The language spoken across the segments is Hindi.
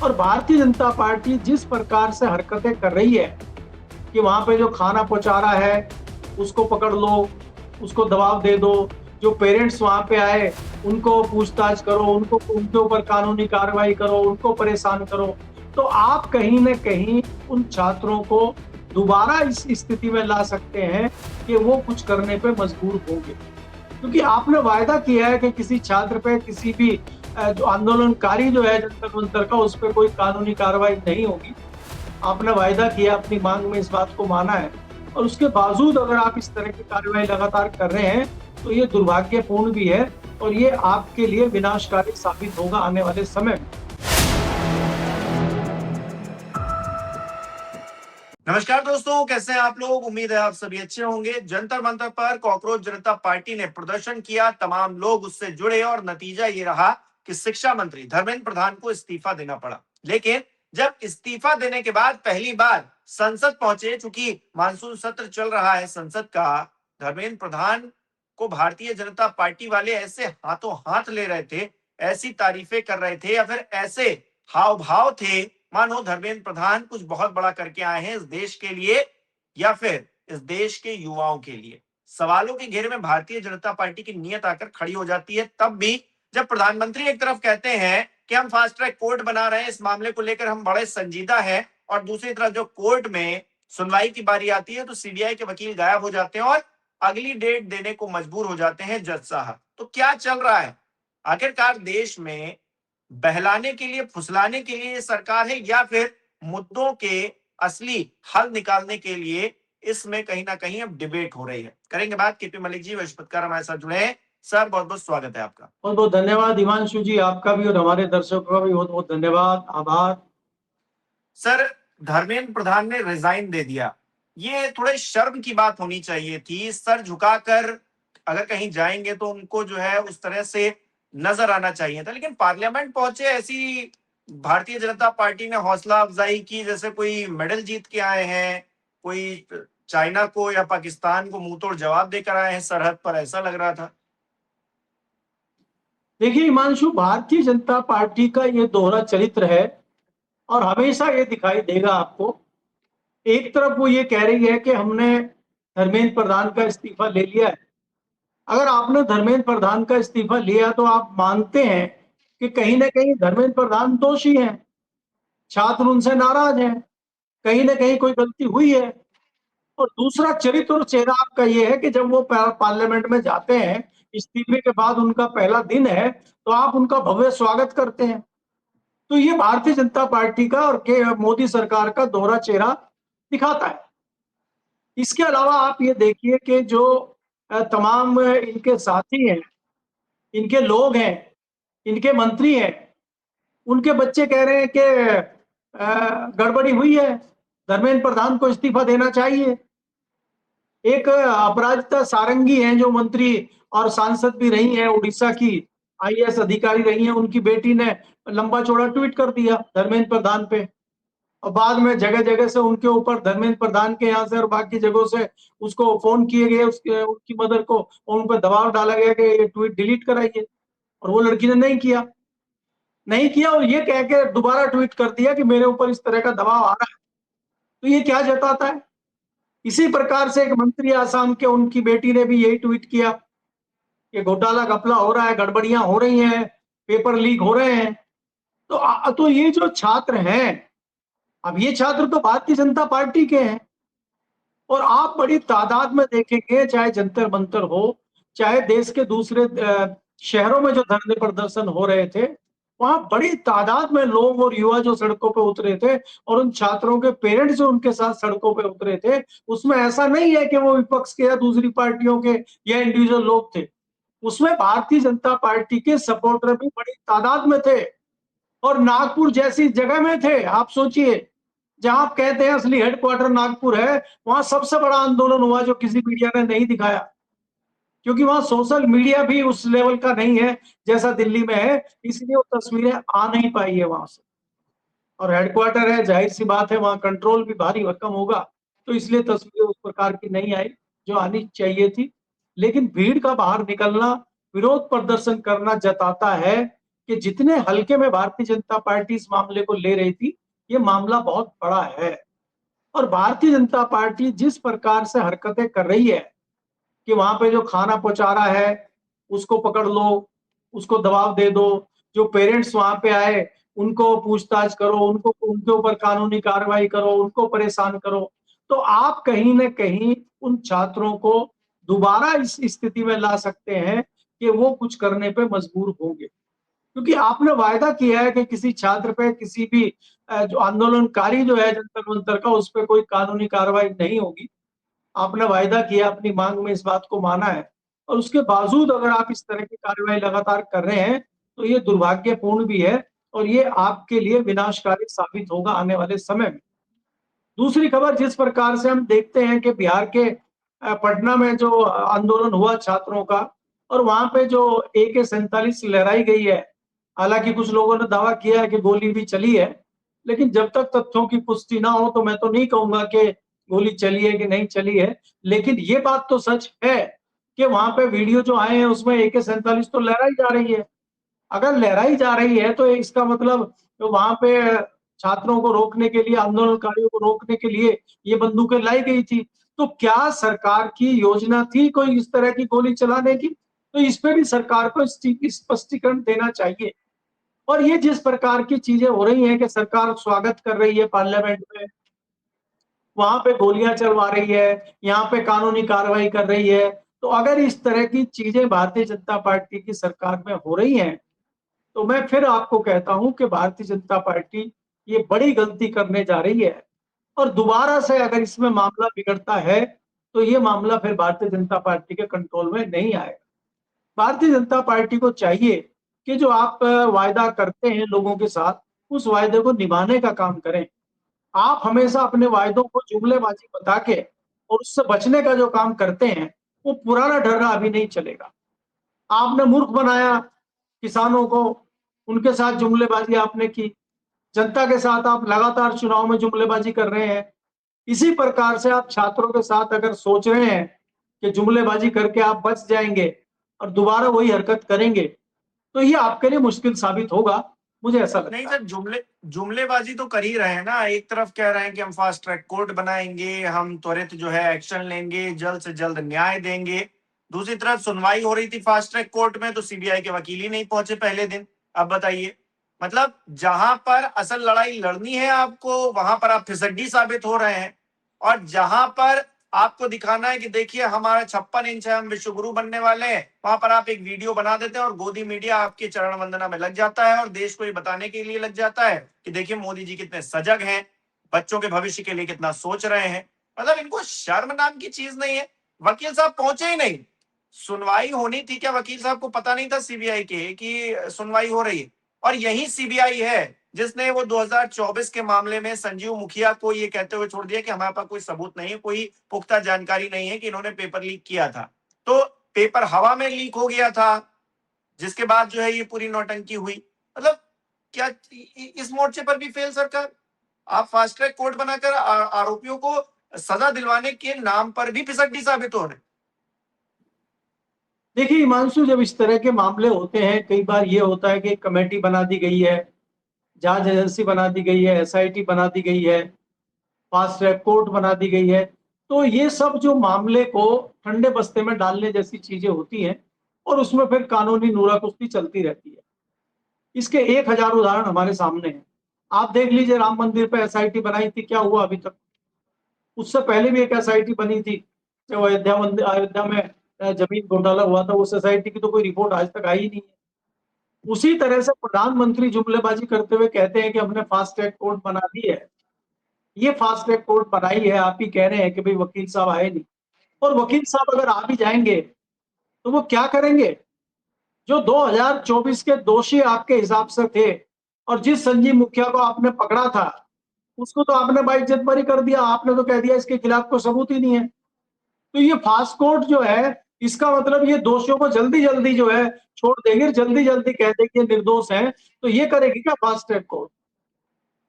और भारतीय जनता पार्टी जिस प्रकार से हरकतें कर रही है कि वहां पे जो खाना पहुंचा रहा है उसको पकड़ लो, उसको दबाव दे दो, जो पेरेंट्स वहां पे आए उनको पूछताछ करो, उनको उनके ऊपर कानूनी कार्रवाई करो, उनको परेशान करो, तो आप कहीं ना कहीं उन छात्रों को दोबारा इस स्थिति में ला सकते हैं कि वो कुछ करने पे मजबूर होंगे। क्योंकि आपने वायदा किया है कि किसी छात्र पे, किसी भी जो आंदोलनकारी जो है जंतर मंतर का, उस पर कोई कानूनी कार्रवाई नहीं होगी। आपने वायदा किया, अपनी मांग में इस बात को माना है, और उसके बावजूद अगर आप इस तरह की कार्रवाई लगातार कर रहे हैं तो ये दुर्भाग्यपूर्ण भी है और ये आपके लिए विनाशकारी साबित होगा आने वाले समय में। नमस्कार दोस्तों, कैसे हैं आप लोग। उम्मीद है आप सभी अच्छे होंगे। जंतर मंतर पर कॉकरोच जनता पार्टी ने प्रदर्शन किया, तमाम लोग उससे जुड़े और नतीजा ये रहा कि शिक्षा मंत्री धर्मेंद्र प्रधान को इस्तीफा देना पड़ा। लेकिन जब इस्तीफा देने के बाद पहली बार संसद पहुंचे, चूंकि मानसून सत्र चल रहा है संसद का, धर्मेंद्र प्रधान को भारतीय जनता पार्टी वाले ऐसे हाथों हाथ ले रहे थे, ऐसी तारीफें कर रहे थे या फिर ऐसे हाव भाव थे मानो धर्मेंद्र प्रधान कुछ बहुत बड़ा करके आए हैं इस देश के लिए या फिर इस देश के युवाओं के लिए। सवालों के घेरे में भारतीय जनता पार्टी की नीयत आकर खड़ी हो जाती है, तब भी जब प्रधानमंत्री एक तरफ कहते हैं कि हम फास्ट ट्रैक कोर्ट बना रहे हैं, इस मामले को लेकर हम बड़े संजीदा हैं, और दूसरी तरफ जो कोर्ट में सुनवाई की बारी आती है तो सीबीआई के वकील गायब हो जाते हैं और अगली डेट देने को मजबूर हो जाते हैं जज साहब। तो क्या चल रहा है आखिरकार देश में? बहलाने के लिए, फुसलाने के लिए सरकार है या फिर मुद्दों के असली हल निकालने के लिए? इसमें कहीं ना कहीं अब डिबेट हो रही है। करेंगे बात। केपी मलिक जी विश्वपतकार हमारे साथ जुड़े हैं। सर, बहुत बहुत स्वागत है आपका। बहुत बहुत धन्यवाद हिमांशु जी, आपका भी और हमारे दर्शकों का भी बहुत बहुत धन्यवाद, आभार। सर, धर्मेंद्र प्रधान ने रिजाइन दे दिया, ये थोड़े शर्म की बात होनी चाहिए थी। सर झुकाकर अगर कहीं जाएंगे तो उनको जो है उस तरह से नजर आना चाहिए था, लेकिन पार्लियामेंट पहुंचे, ऐसी भारतीय जनता पार्टी ने हौसला अफजाई की जैसे कोई मेडल जीत के आए हैं, कोई चाइना को या पाकिस्तान को मुंह तोड़ जवाब देकर आए हैं सरहद पर, ऐसा लग रहा था। देखिए हिमांशु, भारतीय जनता पार्टी का ये दोहरा चरित्र है और हमेशा ये दिखाई देगा आपको। एक तरफ वो ये कह रही है कि हमने धर्मेंद्र प्रधान का इस्तीफा ले लिया है। अगर आपने धर्मेंद्र प्रधान का इस्तीफा लिया तो आप मानते हैं कि कहीं ना कहीं धर्मेंद्र प्रधान दोषी हैं, छात्र उनसे नाराज हैं, कहीं ना कहीं कोई गलती हुई है। और दूसरा चरित्र और चेहरा आपका ये है कि जब वो पार्लियामेंट में जाते हैं, इस्तीफे के बाद उनका पहला दिन है, तो आप उनका भव्य स्वागत करते हैं। तो ये भारतीय जनता पार्टी का और के मोदी सरकार का दोहरा चेहरा दिखाता है। इसके अलावा आप ये देखिए कि जो तमाम इनके साथी हैं, इनके लोग हैं, इनके मंत्री हैं, उनके बच्चे कह रहे हैं कि गड़बड़ी हुई है, धर्मेंद्र प्रधान को इस्तीफा देना चाहिए। एक अपराजिता सारंगी हैं जो मंत्री और सांसद भी रही हैं, उड़ीसा की आईएएस अधिकारी रही हैं, उनकी बेटी ने लंबा चौड़ा ट्वीट कर दिया धर्मेंद्र प्रधान पे, और बाद में जगह जगह से उनके ऊपर, धर्मेंद्र प्रधान के यहाँ से और बाकी जगहों से उसको फोन किए गए, उसके उनकी मदर को, और उन पर दबाव डाला गया कि ये ट्वीट डिलीट कराइए, और वो लड़की ने नहीं किया और ये कह के दोबारा ट्वीट कर दिया कि मेरे ऊपर इस तरह का दबाव आ रहा है। तो ये क्या जताता है? इसी प्रकार से एक मंत्री आसाम के, उनकी बेटी ने भी यही ट्वीट किया कि घोटाला घपला हो रहा है, गड़बड़ियां हो रही हैं, पेपर लीक हो रहे हैं। तो ये जो छात्र हैं, अब ये छात्र तो भारतीय जनता पार्टी के हैं, और आप बड़ी तादाद में देखेंगे, चाहे जंतर मंतर हो, चाहे देश के दूसरे शहरों में जो धरने प्रदर्शन हो रहे थे, वहां बड़ी तादाद में लोग और युवा जो सड़कों पे उतरे थे, और उन छात्रों के पेरेंट्स जो उनके साथ सड़कों पे उतरे थे, उसमें ऐसा नहीं है कि वो विपक्ष के या दूसरी पार्टियों के या इंडिविजुअल लोग थे। उसमें भारतीय जनता पार्टी के सपोर्टर भी बड़ी तादाद में थे, और नागपुर जैसी जगह में थे। आप सोचिए, जहां आप कहते हैं असली हेडक्वार्टर नागपुर है, वहां सबसे बड़ा आंदोलन हुआ जो किसी मीडिया ने नहीं दिखाया, क्योंकि वहां सोशल मीडिया भी उस लेवल का नहीं है जैसा दिल्ली में है, इसलिए वो तस्वीरें आ नहीं पाई है वहां से। और हेडक्वार्टर है, जाहिर सी बात है वहां कंट्रोल भी भारी भरकम होगा, तो इसलिए तस्वीरें उस प्रकार की नहीं आई जो आनी चाहिए थी। लेकिन भीड़ का बाहर निकलना, विरोध प्रदर्शन करना जताता है कि जितने हल्के में भारतीय जनता पार्टी इस मामले को ले रही थी, ये मामला बहुत बड़ा है। और भारतीय जनता पार्टी जिस प्रकार से हरकतें कर रही है कि वहां पे जो खाना पहुंचा रहा है उसको पकड़ लो, उसको दबाव दे दो, जो पेरेंट्स वहां पे आए उनको पूछताछ करो, उनको उनके ऊपर कानूनी कार्रवाई करो, उनको परेशान करो, तो आप कहीं ना कहीं उन छात्रों को दोबारा इस स्थिति में ला सकते हैं कि वो कुछ करने पे मजबूर होंगे। क्योंकि आपने वायदा किया है कि किसी छात्र पे, किसी भी जो आंदोलनकारी जो है जंतर मंतर का, उस पर कोई कानूनी कार्रवाई नहीं होगी। आपने वायदा किया, अपनी मांग में इस बात को माना है, और उसके बावजूद अगर आप इस तरह की कार्रवाई लगातार कर रहे हैं तो ये दुर्भाग्यपूर्ण भी है और ये आपके लिए विनाशकारी साबित होगा आने वाले समय में। दूसरी खबर, जिस प्रकार से हम देखते हैं कि बिहार के पटना में जो आंदोलन हुआ छात्रों का, और वहां पे जो AK-47 लहराई गई है, हालांकि कुछ लोगों ने दावा किया है कि गोली भी चली है, लेकिन जब तक तथ्यों की पुष्टि ना हो तो मैं तो नहीं कहूंगा कि गोली चली है कि नहीं चली है। लेकिन ये बात तो सच है कि वहां पे वीडियो जो आए हैं उसमें AK-47 तो लहराई जा रही है। अगर लहराई जा रही है तो इसका मतलब तो वहां पे छात्रों को रोकने के लिए, आंदोलनकारियों को रोकने के लिए ये बंदूकें लाई गई थी। तो क्या सरकार की योजना थी कोई इस तरह की गोली चलाने की? तो इस पे भी सरकार को स्पष्टीकरण देना चाहिए। और ये जिस प्रकार की चीजें हो रही हैं कि सरकार स्वागत कर रही है पार्लियामेंट में, वहां पे गोलियां चलवा रही है, यहाँ पे कानूनी कार्रवाई कर रही है, तो अगर इस तरह की चीजें भारतीय जनता पार्टी की सरकार में हो रही हैं तो मैं फिर आपको कहता हूं कि भारतीय जनता पार्टी ये बड़ी गलती करने जा रही है। और दोबारा से अगर इसमें मामला बिगड़ता है तो ये मामला फिर भारतीय जनता पार्टी के कंट्रोल में नहीं आएगा। भारतीय जनता पार्टी को चाहिए कि जो आप वायदा करते हैं लोगों के साथ, उस वायदे को निभाने का काम करें। आप हमेशा अपने वायदों को जुमलेबाजी बता के और उससे बचने का जो काम करते हैं, वो पुराना ढर्रा अभी नहीं चलेगा। आपने मूर्ख बनाया किसानों को, उनके साथ जुमलेबाजी आपने की। जनता के साथ आप लगातार चुनाव में जुमलेबाजी कर रहे हैं। इसी प्रकार से आप छात्रों के साथ अगर सोच रहे हैं कि जुमलेबाजी करके आप बच जाएंगे और दोबारा वही हरकत करेंगे, तो ये आपके लिए मुश्किल साबित होगा, मुझे ऐसा नहीं लगता है। सर, जुमलेबाजी तो कर ही रहे हैं ना। एक तरफ कह रहे हैं कि हम फास्ट ट्रैक कोर्ट बनाएंगे, हम त्वरित जो है एक्शन लेंगे, जल्द से जल्द न्याय देंगे। दूसरी तरफ सुनवाई हो रही थी फास्ट ट्रैक कोर्ट में तो सीबीआई के वकील ही नहीं पहुंचे पहले दिन। अब बताइए, मतलब जहां पर असल लड़ाई लड़नी है आपको, वहां पर आप फिसड्डी साबित हो रहे हैं। और जहां पर आपको दिखाना है कि देखिए हमारा 56 इंच है, हम विश्वगुरु बनने वाले हैं, वहां पर आप एक वीडियो बना देते हैं और गोदी मीडिया आपके चरण वंदना में लग जाता है और देश को ये बताने के लिए लग जाता है कि देखिए मोदी जी कितने सजग हैं, बच्चों के भविष्य के लिए कितना सोच रहे हैं। मतलब इनको शर्म नाम की चीज नहीं है। वकील साहब पहुंचे ही नहीं। सुनवाई होनी थी, क्या वकील साहब को पता नहीं था सीबीआई के कि सुनवाई हो रही है? और यही सीबीआई है जिसने वो 2024 के मामले में संजीव मुखिया को ये कहते हुए छोड़ दिया कि हमारे पास कोई सबूत नहीं है, कोई पुख्ता जानकारी नहीं है कि इन्होंने पेपर लीक किया था। तो पेपर हवा में लीक हो गया था, जिसके बाद जो है ये पूरी नौटंकी हुई। मतलब क्या इस मोर्चे पर भी फेल सरकार? आप फास्ट ट्रैक कोर्ट बनाकर आरोपियों को सजा दिलवाने के नाम पर भी फिसड्डी साबित हो रहे। देखिए हिमांशु, जब इस तरह के मामले होते हैं, कई बार ये होता है कि एक कमेटी बना दी गई है, जांच एजेंसी बना दी गई है, SIT बना दी गई है, फास्ट ट्रैक कोर्ट बना दी गई है, तो ये सब जो मामले को ठंडे बस्ते में डालने जैसी चीजें होती हैं और उसमें फिर कानूनी नूरा कुश्ती चलती रहती है। इसके 1000 उदाहरण हमारे सामने हैं। आप देख लीजिए, राम मंदिर पे SIT बनाई थी, क्या हुआ अभी तक? उससे पहले भी एक SIT बनी थी जब अयोध्या में जमीन घोटाला हुआ था, उस SIT की तो कोई रिपोर्ट आज तक आई ही नहीं है। उसी तरह से प्रधानमंत्री जुमलेबाजी करते हुए कहते हैं कि हमने फास्ट ट्रैक कोर्ट बना दी है। ये फास्ट ट्रैक कोर्ट बनाई है, आप ही कह रहे हैं कि भाई वकील साहब आए नहीं। और वकील साहब अगर आ भी जाएंगे तो वो क्या करेंगे? जो 2024 के दोषी आपके हिसाब से थे और जिस संजीव मुखिया को आपने पकड़ा था, उसको तो आपने बाइज्जत बरी कर दिया। आपने तो कह दिया इसके खिलाफ कोई सबूत ही नहीं है। तो ये फास्ट कोर्ट जो है, इसका मतलब ये दोषियों को जल्दी जल्दी जो है छोड़ देंगे, जल्दी जल्दी कह देंगे निर्दोष हैं। तो ये करेगी क्या फास्ट ट्रैक कोर्ट?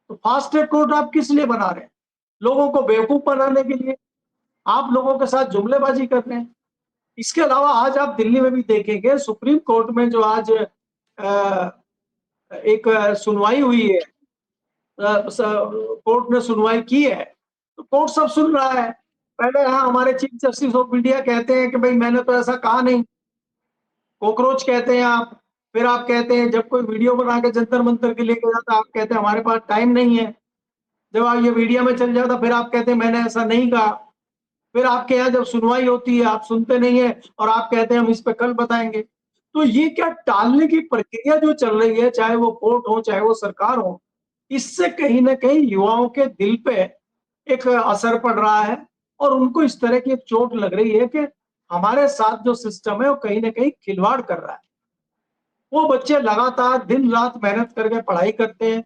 तो फास्ट ट्रैक कोर्ट आप किस लिए बना रहे हैं? लोगों को बेवकूफ बनाने के लिए। आप लोगों के साथ जुमलेबाजी कर रहे हैं। इसके अलावा आज आप दिल्ली में भी देखेंगे, सुप्रीम कोर्ट में जो आज एक सुनवाई हुई है, कोर्ट ने सुनवाई की है, तो कोर्ट सब सुन रहा है। पहले हाँ हमारे चीफ जस्टिस ऑफ इंडिया कहते हैं कि भाई मैंने तो ऐसा कहा नहीं, कॉकरोच कहते हैं आप। फिर आप कहते हैं जब कोई वीडियो बना के जंतर मंतर के लेके जाता, आप कहते हैं हमारे पास टाइम नहीं है। जब आप ये मीडिया में चल जाता फिर आप कहते हैं मैंने ऐसा नहीं कहा। फिर आपके यहाँ जब सुनवाई होती है आप सुनते नहीं है और आप कहते हैं हम इस पे कल बताएंगे। तो ये क्या टालने की प्रक्रिया जो चल रही है, चाहे वो कोर्ट हो चाहे वो सरकार हो, इससे कहीं ना कहीं युवाओं के दिल पे एक असर पड़ रहा है और उनको इस तरह की एक चोट लग रही है कि हमारे साथ जो सिस्टम है वो कहीं ना कहीं खिलवाड़ कर रहा है। वो बच्चे लगातार दिन रात मेहनत करके पढ़ाई करते हैं,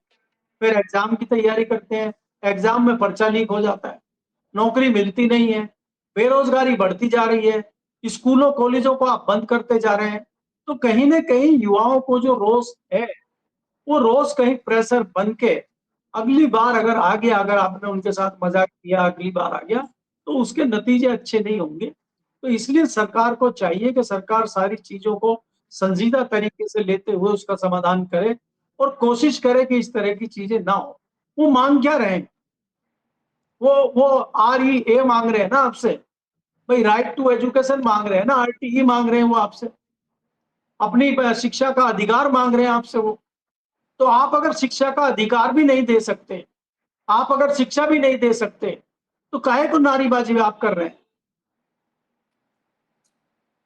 फिर एग्जाम की तैयारी करते हैं, एग्जाम में पर्चा लीक हो जाता है, नौकरी मिलती नहीं है, बेरोजगारी बढ़ती जा रही है, स्कूलों कॉलेजों को आप बंद करते जा रहे हैं। तो कहीं ना कहीं युवाओं को जो रोष है वो रोज कहीं प्रेशर बन के अगली बार अगर आ गया, अगर आपने उनके साथ मजाक किया, अगली बार आ गया तो उसके नतीजे अच्छे नहीं होंगे। तो इसलिए सरकार को चाहिए कि सरकार सारी चीजों को संजीदा तरीके से लेते हुए उसका समाधान करे और कोशिश करे कि इस तरह की चीजें ना हो। वो मांग क्या रहे हैं? वो REA मांग रहे हैं ना आपसे, भाई राइट टू एजुकेशन मांग रहे हैं ना, RTE मांग रहे हैं वो आपसे, अपनी शिक्षा का अधिकार मांग रहे हैं आपसे वो। तो आप अगर शिक्षा का अधिकार भी नहीं दे सकते, आप अगर शिक्षा भी नहीं दे सकते, तो काहे को नारीबाजी आप कर रहे हैं?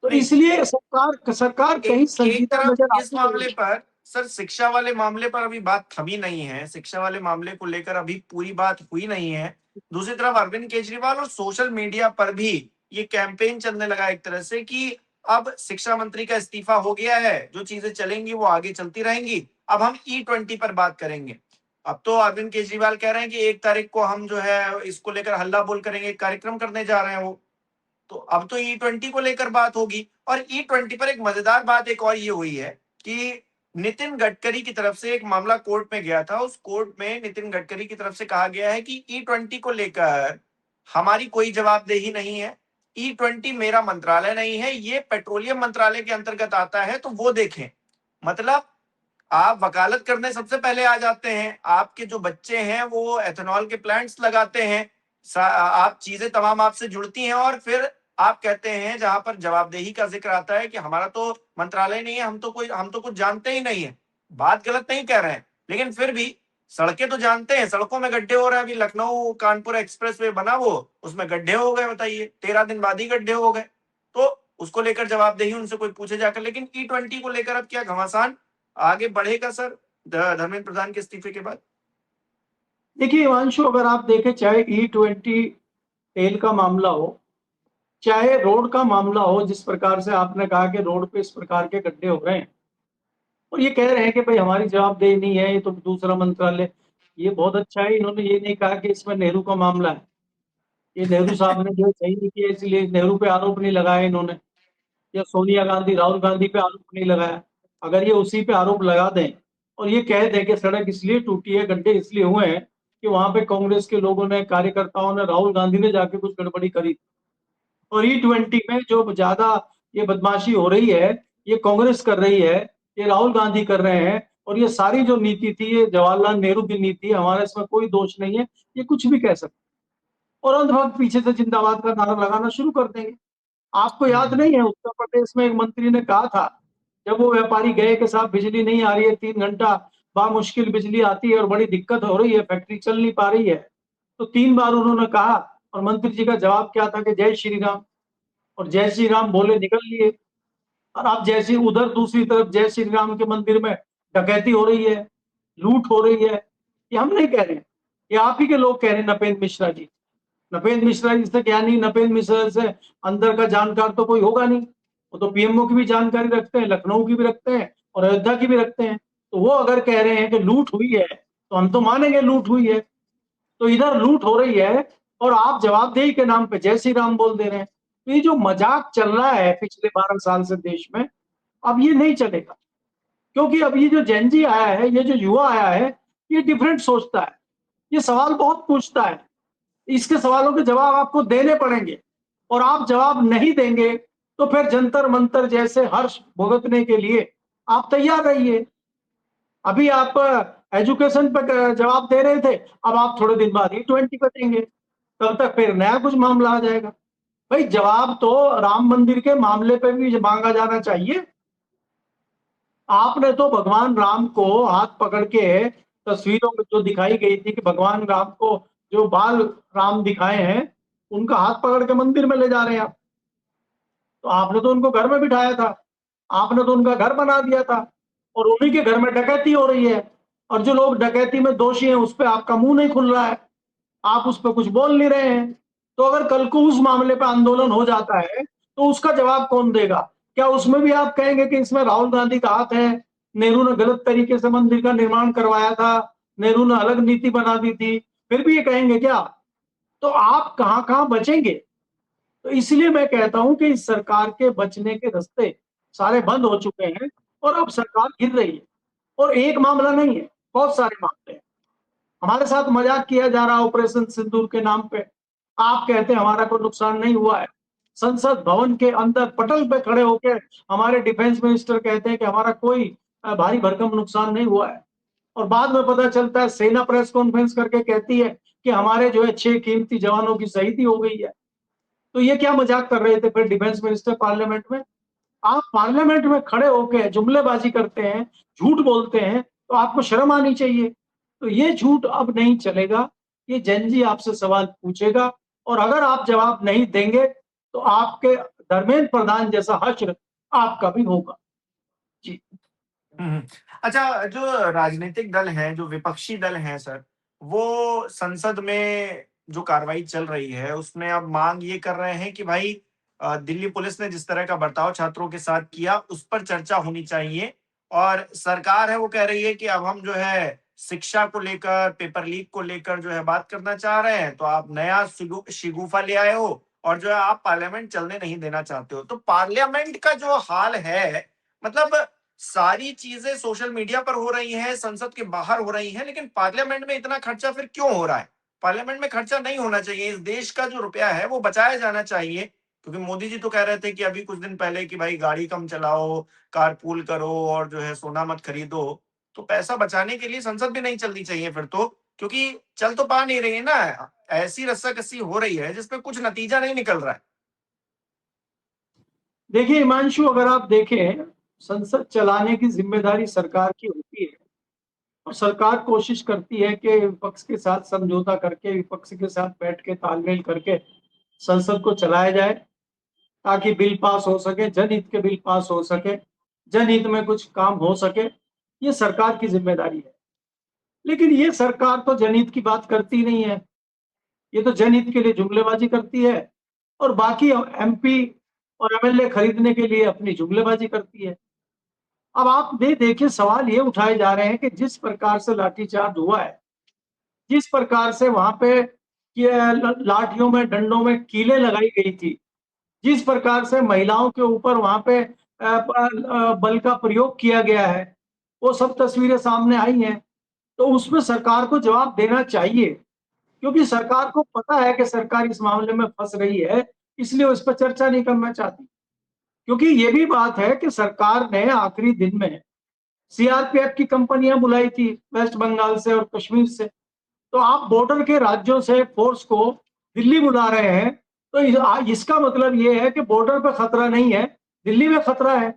तो नहीं, इसलिए सरकार सरकार कहीं एक संजीदा तरफ नजर इस आती मामले है। पर सर, शिक्षा वाले मामले पर अभी बात थमी नहीं है, शिक्षा वाले मामले को लेकर अभी पूरी बात हुई नहीं है। दूसरी तरफ अरविंद केजरीवाल और सोशल मीडिया पर भी ये कैंपेन चलने लगा एक तरह से कि अब शिक्षा मंत्री का इस्तीफा हो गया है, जो चीजें चलेंगी वो आगे चलती रहेंगी, अब हम E20 पर बात करेंगे। अब तो अरविंद केजरीवाल कह रहे हैं कि 1 तारीख को हम जो है इसको लेकर हल्ला बोल करेंगे, कार्यक्रम करने जा रहे हैं वो। तो अब तो E20 को लेकर बात होगी। और E20 पर एक मजेदार बात एक और ये हुई है कि नितिन गडकरी की तरफ से एक मामला कोर्ट में गया था, उस कोर्ट में नितिन गडकरी की तरफ से कहा गया है कि E20 को लेकर हमारी कोई जवाबदेही नहीं है, E20 मेरा मंत्रालय नहीं है, ये पेट्रोलियम मंत्रालय के अंतर्गत आता है, तो वो देखें। मतलब आप वकालत करने सबसे पहले आ जाते हैं, आपके जो बच्चे हैं वो एथेनॉल के प्लांट्स लगाते हैं, आप चीजें तमाम आपसे जुड़ती हैं और फिर आप कहते हैं जहां पर जवाबदेही का जिक्र आता है कि हमारा तो मंत्रालय नहीं है, हम तो कुछ जानते ही नहीं है। बात गलत नहीं कह रहे हैं, लेकिन फिर भी सड़कें तो जानते हैं, सड़कों में गड्ढे हो रहे हैं। अभी लखनऊ कानपुर एक्सप्रेस वे बना, वो उसमें गड्ढे हो गए, बताइए 13 दिन बाद ही गड्ढे हो गए। तो उसको लेकर जवाबदेही उनसे कोई पूछे जाकर, लेकिन E20 को लेकर अब क्या घमासान आगे बढ़ेगा सर धर्मेंद्र प्रधान के इस्तीफे के बाद? देखिए हिमांशु, अगर आप देखें चाहे E20 तेल का मामला हो, चाहे रोड का मामला हो, जिस प्रकार से आपने कहा कि रोड पे इस प्रकार के गड्ढे हो रहे हैं और ये कह रहे हैं कि भाई हमारी जवाबदेही नहीं है, ये तो दूसरा मंत्रालय। ये बहुत अच्छा है, इन्होंने ये नहीं कहा कि इसमें नेहरू का मामला है। ये नेहरू साहब ने जो सही नहीं किया इसलिए नेहरू पे आरोप नहीं लगाया इन्होंने, या सोनिया गांधी राहुल गांधी पे आरोप नहीं लगाया। अगर ये उसी पे आरोप लगा दें और ये कह दें कि सड़क इसलिए टूटी है, गड्ढे इसलिए हुए हैं कि वहां पे कांग्रेस के लोगों ने, कार्यकर्ताओं ने, राहुल गांधी ने जाके कुछ गड़बड़ी करी, और E20 में जो ज्यादा ये बदमाशी हो रही है ये कांग्रेस कर रही है, ये राहुल गांधी कर रहे हैं, और ये सारी जो नीति थी ये जवाहरलाल नेहरू की नीति है, हमारा इसमें कोई दोष नहीं है, ये कुछ भी कह सकते और अंधभक्त पीछे से जिंदाबाद का नारा लगाना शुरू कर देंगे। आपको याद नहीं है उत्तर प्रदेश में एक मंत्री ने कहा था, जब वो व्यापारी गए कि साहब बिजली नहीं आ रही है, 3 घंटा बामुश्किल बिजली आती है और बड़ी दिक्कत हो रही है, फैक्ट्री चल नहीं पा रही है, तो 3 बार उन्होंने कहा और मंत्री जी का जवाब क्या था कि जय श्री राम, और जय श्री राम बोले निकल लिए। और आप जैसे उधर दूसरी तरफ जय श्री राम के मंदिर में डकैती हो रही है, लूट हो रही है। ये हम नहीं कह रहे हैं, ये आप ही के लोग कह रहे हैं, नपेंद्र मिश्रा जी। नपेंद्र मिश्रा जी से क्या नहीं, नपेंद्र मिश्रा से अंदर का जानकार तो कोई होगा नहीं। वो तो PMO की भी जानकारी रखते हैं, लखनऊ की भी रखते हैं और अयोध्या की भी रखते हैं। तो वो अगर कह रहे हैं कि लूट हुई है तो हम तो मानेंगे लूट हुई है। तो इधर लूट हो रही है और आप जवाबदेही के नाम पे जय श्री राम बोल दे रहे हैं। तो ये जो मजाक चल रहा है पिछले 12 साल से देश में, अब ये नहीं चलेगा। क्योंकि अब ये जो जेनजी आया है, ये जो युवा आया है, ये डिफरेंट सोचता है, ये सवाल बहुत पूछता है, इसके सवालों के जवाब आपको देने पड़ेंगे, और आप जवाब नहीं देंगे तो फिर जंतर मंतर जैसे हर्ष भुगतने के लिए आप तैयार रहिए। अभी आप एजुकेशन पे जवाब दे रहे थे, अब आप थोड़े दिन बाद E20 पे देंगे, तब तक फिर नया कुछ मामला आ जाएगा। भाई जवाब तो राम मंदिर के मामले पे भी मांगा जाना चाहिए। आपने तो भगवान राम को हाथ पकड़ के तस्वीरों में जो दिखाई गई थी कि भगवान राम को जो बाल राम दिखाए हैं, उनका हाथ पकड़ के मंदिर में ले जा रहे हैं आप। तो आपने तो उनको घर में बिठाया था, आपने तो उनका घर बना दिया था, और उन्हीं के घर में डकैती हो रही है, और जो लोग डकैती में दोषी हैं उस पर आपका मुंह नहीं खुल रहा है, आप उस पर कुछ बोल नहीं रहे हैं। तो अगर कल को उस मामले पर आंदोलन हो जाता है तो उसका जवाब कौन देगा? क्या उसमें भी आप कहेंगे कि इसमें राहुल गांधी का हाथ है, नेहरू ने गलत तरीके से मंदिर का निर्माण करवाया था, नेहरू ने अलग नीति बना दी थी, फिर भी ये कहेंगे क्या? तो आप कहां कहां बचेंगे? तो इसलिए मैं कहता हूं कि इस सरकार के बचने के रास्ते सारे बंद हो चुके हैं, और अब सरकार गिर रही है। और एक मामला नहीं है, बहुत सारे मामले हैं। हमारे साथ मजाक किया जा रहा है ऑपरेशन सिंदूर के नाम पे। आप कहते हैं हमारा कोई नुकसान नहीं हुआ है। संसद भवन के अंदर पटल पे खड़े होकर हमारे डिफेंस मिनिस्टर कहते हैं कि हमारा कोई भारी भरकम नुकसान नहीं हुआ है, और बाद में पता चलता है सेना प्रेस कॉन्फ्रेंस करके कहती है कि हमारे जो है 6 कीमती जवानों की शहीदी हो गई है। तो ये क्या मजाक कर रहे थे फिर डिफेंस मिनिस्टर पार्लियामेंट में? आप पार्लियामेंट में खड़े होकर जुमलेबाजी करते हैं, झूठ बोलते हैं, तो आपको शर्म आनी चाहिए। तो ये झूठ अब नहीं चलेगा। ये जनजी आपसे सवाल पूछेगा, और अगर आप जवाब नहीं देंगे तो आपके धर्मेंद्र प्रधान जैसा हश्र आपका भी होगा। जी। हम्म। अच्छा, जो राजनीतिक दल हैं, जो विपक्षी दल हैं सर, वो संसद में जो कार्रवाई चल रही है उसमें अब मांग ये कर रहे हैं कि भाई दिल्ली पुलिस ने जिस तरह का बर्ताव छात्रों के साथ किया उस पर चर्चा होनी चाहिए। और सरकार है वो कह रही है कि अब हम जो है शिक्षा को लेकर, पेपर लीक को लेकर जो है बात करना चाह रहे हैं, तो आप नया शिगुफा ले आए हो और जो है आप पार्लियामेंट चलने नहीं देना चाहते हो। तो पार्लियामेंट का जो हाल है, मतलब सारी चीजें सोशल मीडिया पर हो रही हैं, संसद के बाहर हो रही हैं, लेकिन पार्लियामेंट में इतना खर्चा फिर क्यों हो रहा है? पार्लियामेंट में खर्चा नहीं होना चाहिए। इस देश का जो रुपया है वो बचाया जाना चाहिए। क्योंकि मोदी जी तो कह रहे थे कि अभी कुछ दिन पहले कि भाई गाड़ी कम चलाओ, कारपूल करो और जो है सोना मत खरीदो। तो पैसा बचाने के लिए संसद भी नहीं चलनी चाहिए फिर तो, क्योंकि चल तो पा नहीं रही है ना। ऐसी रस्साकसी हो रही है जिसपे कुछ नतीजा नहीं निकल रहा है। देखिए हिमांशु, अगर आप देखें, संसद चलाने की जिम्मेदारी सरकार की होती है, और सरकार कोशिश करती है कि विपक्ष के साथ समझौता करके, विपक्ष के साथ बैठ के तालमेल करके संसद को चलाया जाए, ताकि बिल पास हो सके, जनहित के बिल पास हो सके, जनहित में कुछ काम हो सके। ये सरकार की जिम्मेदारी है। लेकिन ये सरकार तो जनहित की बात करती नहीं है, ये तो जनहित के लिए जुमलेबाजी करती है, और बाकी MP और MLA खरीदने के लिए अपनी जुमलेबाजी करती है। अब आप देखिए, सवाल ये उठाए जा रहे हैं कि जिस प्रकार से लाठीचार्ज हुआ है, जिस प्रकार से वहां पे लाठियों में, डंडों में कीलें लगाई गई थी, जिस प्रकार से महिलाओं के ऊपर वहां पे बल का प्रयोग किया गया है, वो सब तस्वीरें सामने आई हैं। तो उसमें सरकार को जवाब देना चाहिए, क्योंकि सरकार को पता है कि सरकार इस मामले में फंस रही है, इसलिए उस पर चर्चा नहीं करना चाहती। क्योंकि ये भी बात है कि सरकार ने आखिरी दिन में CRPF की कंपनियां बुलाई थी वेस्ट बंगाल से और कश्मीर से। तो आप बॉर्डर के राज्यों से फोर्स को दिल्ली बुला रहे हैं, तो इसका मतलब ये है कि बॉर्डर पे खतरा नहीं है, दिल्ली में खतरा है।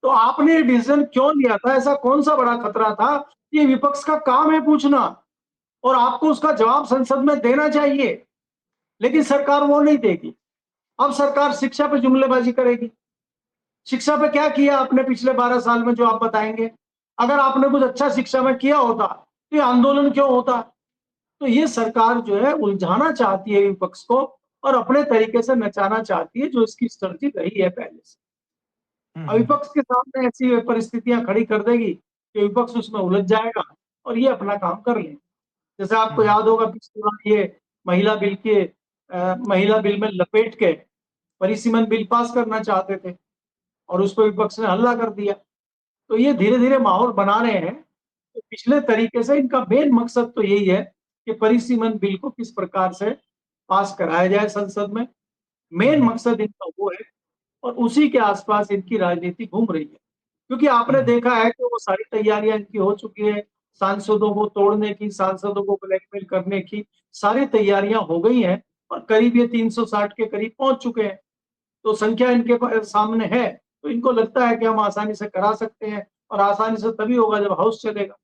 तो आपने डिसीजन क्यों लिया था? ऐसा कौन सा बड़ा खतरा था? ये विपक्ष का काम है पूछना, और आपको उसका जवाब संसद में देना चाहिए। लेकिन सरकार वो नहीं देगी। अब सरकार शिक्षा पे जुमलेबाजी करेगी। शिक्षा पे क्या किया आपने पिछले 12 साल में जो आप बताएंगे? अगर आपने कुछ अच्छा शिक्षा में किया होता तो ये आंदोलन क्यों होता? तो ये सरकार जो है उलझाना चाहती है विपक्ष को, और अपने तरीके से नचाना चाहती है, जो इसकी स्ट्रेटजी रही है पहले से। अब हम्म। विपक्ष के सामने ऐसी परिस्थितियां खड़ी कर देगी कि विपक्ष उसमें उलझ जाएगा और ये अपना काम कर ले। जैसे आपको हम्म। याद होगा पिछली बार ये महिला बिल में लपेट के परिसीमन बिल पास करना चाहते थे, और उस पर विपक्ष ने हल्ला कर दिया। तो ये धीरे धीरे माहौल बना रहे हैं। तो पिछले तरीके से इनका मेन मकसद तो यही है कि परिसीमन बिल को किस प्रकार से पास कराया जाए संसद में। मेन हम्म। मकसद इनका वो है, और उसी के आसपास इनकी राजनीति घूम रही है। क्योंकि आपने देखा है कि वो सारी तैयारियां इनकी हो चुकी है, सांसदों को तोड़ने की, सांसदों को ब्लैकमेल करने की सारी तैयारियां हो गई हैं और करीब ये 360 के करीब पहुंच चुके हैं। तो संख्या इनके सामने है, तो इनको लगता है कि हम आसानी से करा सकते हैं और आसानी से तभी होगा जब हाउस चलेगा।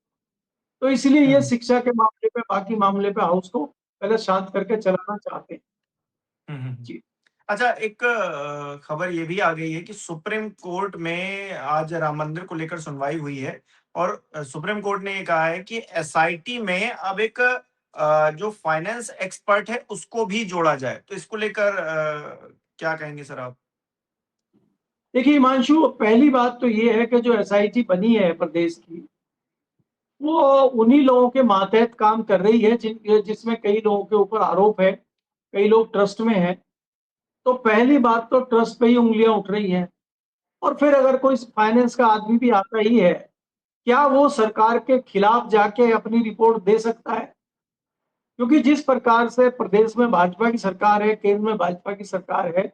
तो इसलिए ये शिक्षा के मामले पे, बाकी मामले पे हाउस को पहले शांत करके चलाना चाहते हैं। जी। अच्छा, एक खबर ये भी आ गई है कि सुप्रीम कोर्ट में आज राम मंदिर को लेकर सुनवाई हुई है और सुप्रीम कोर्ट ने ये कहा है कि एसआईटी में अब एक जो फाइनेंस एक्सपर्ट है उसको भी जोड़ा जाए। तो इसको लेकर क्या कहेंगे सर आप? देखिए हिमांशु, पहली बात तो ये है कि जो एसआईटी बनी है प्रदेश की, वो उन्हीं लोगों के मातहत काम कर रही है जिसमें कई लोगों के ऊपर आरोप है, कई लोग ट्रस्ट में हैं। तो पहली बात तो ट्रस्ट पे ही उंगलियां उठ रही हैं। और फिर अगर कोई फाइनेंस का आदमी भी आता ही है, क्या वो सरकार के खिलाफ जाके अपनी रिपोर्ट दे सकता है? क्योंकि जिस प्रकार से प्रदेश में भाजपा की सरकार है, केंद्र में भाजपा की सरकार है,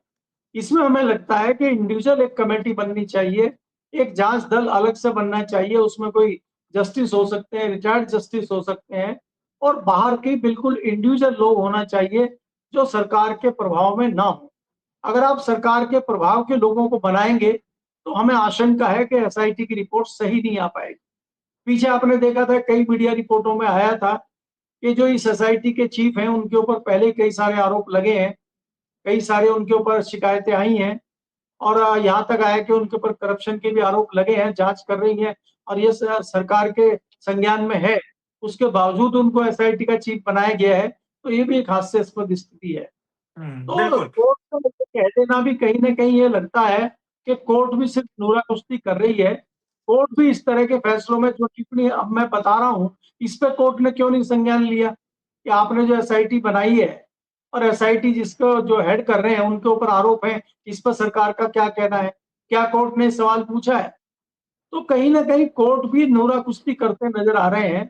इसमें हमें लगता है कि इंडिविजुअल एक कमेटी बननी चाहिए, एक जांच दल अलग से बनना चाहिए। उसमें कोई जस्टिस हो सकते हैं, रिटायर्ड जस्टिस हो सकते हैं, और बाहर के बिल्कुल इंडिविजुअल लोग होना चाहिए जो सरकार के प्रभाव में ना हो। अगर आप सरकार के प्रभाव के लोगों को बनाएंगे तो हमें आशंका है कि एसआईटी की रिपोर्ट सही नहीं आ पाएगी। पीछे आपने देखा था, कई मीडिया रिपोर्टों में आया था कि जो इस एसआईटी के चीफ हैं उनके ऊपर पहले कई सारे आरोप लगे हैं, कई सारे उनके ऊपर शिकायतें आई हैं, और यहाँ तक आया कि उनके ऊपर करप्शन के भी आरोप लगे हैं, जांच कर रही है और ये सरकार के संज्ञान में है। उसके बावजूद उनको एसआईटी का चीफ बनाया गया है, तो ये भी एक हास्यास्पद स्थिति है। तो बिल्कुल। कोर्ट को कह देना भी कहीं ना कहीं ये लगता है कि कोर्ट भी सिर्फ नूरा कुश्ती कर रही है। कोर्ट भी इस तरह के फैसलों में जो टिप्पणी अब मैं बता रहा हूं, इस पे कोर्ट ने क्यों नहीं संज्ञान लिया कि आपने जो एसआईटी बनाई है और एसआईटी जिसको जो हेड कर रहे हैं उनके ऊपर आरोप है, इस पर सरकार का क्या कहना है? क्या कोर्ट ने सवाल पूछा है? तो कहीं ना कहीं कोर्ट भी नूरा कुश्ती करते नजर आ रहे हैं।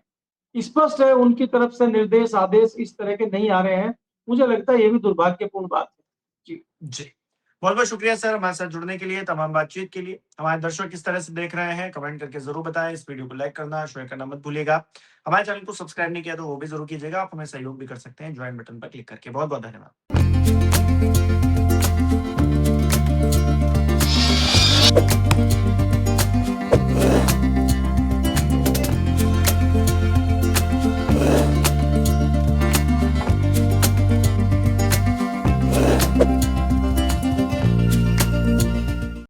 स्पष्ट है उनकी तरफ से निर्देश आदेश इस तरह के नहीं आ रहे हैं। मुझे लगता है ये भी दुर्भाग्यपूर्ण बात है। जी। जी। बहुत-बहुत शुक्रिया सर हमारे साथ जुड़ने के लिए, तमाम बातचीत के लिए। हमारे दर्शक किस तरह से देख रहे हैं, कमेंट करके ज़रूर बताएँ। इस वीडियो को लाइक करना, शेयर करना मत भूलिएगा। हमारे चैनल को सब्सक्राइब नहीं किया तो वो भी ज़रूर कीजिएगा। आप हमें सहयोग भी कर सकते हैं, जॉइन बटन पर क्लिक करके। बहुत-बहुत धन्यवाद।